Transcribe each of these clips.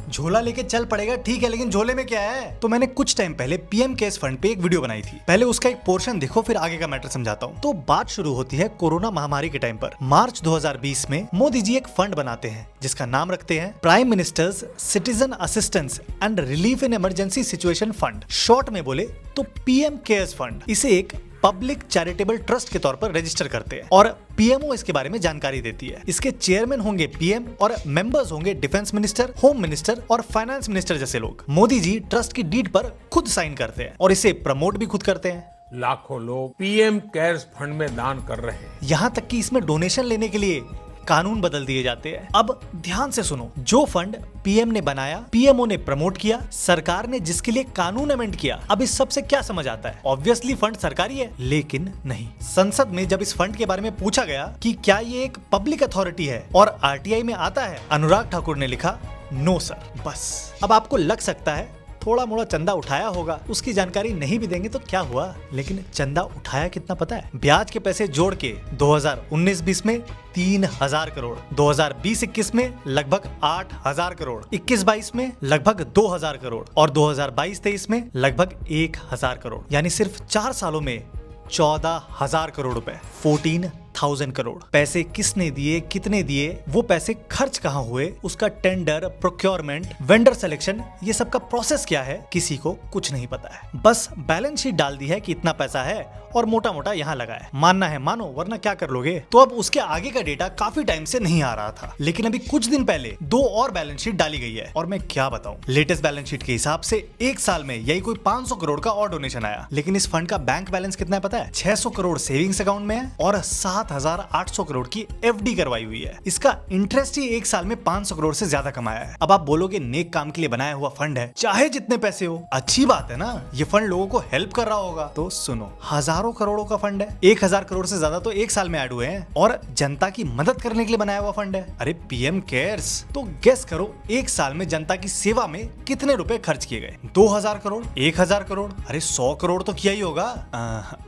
झोला लेके चल पड़ेगा ठीक है, लेकिन झोले में क्या है? तो मैंने कुछ टाइम पहले पीएम केयर्स फंड पे एक वीडियो बनाई थी। पहले उसका एक पोर्शन देखो, फिर आगे का मैटर समझाता हूँ। तो बात शुरू होती है कोरोना महामारी के टाइम पर। मार्च 2020 में मोदी जी एक फंड बनाते हैं जिसका नाम रखते हैं prime ministers citizen assistance and relief in emergency situation fund, short में बोले तो पीएम केयर्स फंड। इसे एक पब्लिक चैरिटेबल ट्रस्ट के तौर पर रजिस्टर करते हैं और पीएमओ इसके बारे में जानकारी देती है। इसके चेयरमैन होंगे पीएम और मेंबर्स होंगे डिफेंस मिनिस्टर, होम मिनिस्टर और फाइनेंस मिनिस्टर जैसे लोग। मोदी जी ट्रस्ट की डीड पर खुद साइन करते हैं और इसे प्रमोट भी खुद करते हैं। लाखों लोग पीएम केयर्स फंड में दान कर रहे हैं। यहाँ तक कि इसमें डोनेशन लेने के लिए कानून बदल दिए जाते हैं। अब ध्यान से सुनो, जो फंड पीएम ने बनाया, पीएमओ ने प्रमोट किया, सरकार ने जिसके लिए कानून अमेंड किया, अब इस सब से क्या समझ आता है? ऑब्वियसली फंड सरकारी है, लेकिन नहीं। संसद में जब इस फंड के बारे में पूछा गया कि क्या ये एक पब्लिक अथॉरिटी है और आरटीआई में आता है, अनुराग ठाकुर ने लिखा नो सर। बस अब आपको लग सकता है थोड़ा मोड़ा चंदा उठाया होगा, उसकी जानकारी नहीं भी देंगे तो क्या हुआ, लेकिन चंदा उठाया कितना पता है? ब्याज के पैसे जोड़ के 2019-20 में 3000 करोड़, 2020-21 में लगभग 8000 करोड़, 21-22 में लगभग 2000 करोड़ और 2022-23 में लगभग 1000 करोड़। यानी सिर्फ 4 सालों में 14,000 करोड़ रुपए, 14,000 करोड़। पैसे किसने दिए, कितने दिए, वो पैसे खर्च कहाँ हुए, उसका टेंडर, प्रोक्योरमेंट, वेंडर सिलेक्शन, ये सब का प्रोसेस क्या है, किसी को कुछ नहीं पता है। बस बैलेंस शीट डाल दी है कि इतना पैसा है और मोटा मोटा यहाँ लगा है। मानना है मानो, वरना क्या कर लोगे। तो अब उसके आगे का डेटा काफी टाइम से नहीं आ रहा था, लेकिन अभी कुछ दिन पहले 2 और बैलेंस शीट डाली गई है और मैं क्या बताऊं। लेटेस्ट बैलेंस शीट के हिसाब से एक साल में यही कोई 500 करोड़ का और डोनेशन आया, लेकिन इस फंड का बैंक बैलेंस कितना है पता है? 600 करोड़ सेविंग्स अकाउंट में है और 7,800 करोड़ की एफडी करवाई हुई है। इसका इंटरेस्ट ही एक साल में 500 करोड़ से ज्यादा कमाया है। अब आप बोलोगे नेक काम के लिए बनाया हुआ फंड है, चाहे जितने पैसे हो, अच्छी बात है ना, ये फंड लोगों को हेल्प कर रहा होगा। तो सुनो, हजारों करोड़ों का फंड है, 1000 करोड़ से ज्यादा तो एक साल में ऐड हुए हैं और जनता की मदद करने के लिए बनाया हुआ फंड है। अरे पीएम केयर्स, तो गेस करो एक साल में जनता की सेवा में कितने रुपए खर्च किए गए? 2000 करोड़, 1000 करोड़, अरे 100 करोड़ तो किया ही होगा।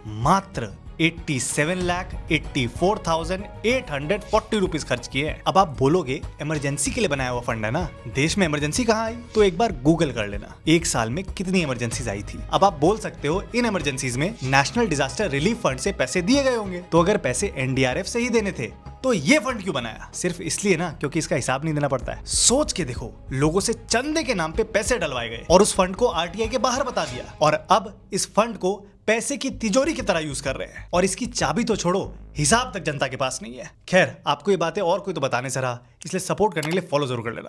मात्र 87,84,840 रुपीज खर्च किए। अब आप बोलोगे इमरजेंसी के लिए बनाया हुआ फंड है ना, देश में इमरजेंसी कहाँ आई? तो एक बार गूगल कर लेना, एक साल में कितनी इमरजेंसीज आई थी। अब आप बोल सकते हो इन इमरजेंसीज में नेशनल डिजास्टर रिलीफ फंड से पैसे दिए गए होंगे, तो अगर पैसे एनडीआरएफ से ही देने थे तो ये फंड क्यों बनाया? सिर्फ इसलिए ना क्योंकि इसका हिसाब नहीं देना पड़ता है। सोच के देखो, लोगों से चंदे के नाम पे पैसे डलवाए गए और उस फंड को आरटीआई के बाहर बता दिया और अब इस फंड को पैसे की तिजोरी की तरह यूज कर रहे हैं और इसकी चाबी तो छोड़ो, हिसाब तक जनता के पास नहीं है। खैर, आपको ये बातें और कोई तो बताने से रहा, इसलिए सपोर्ट करने के लिए फॉलो जरूर कर लेना।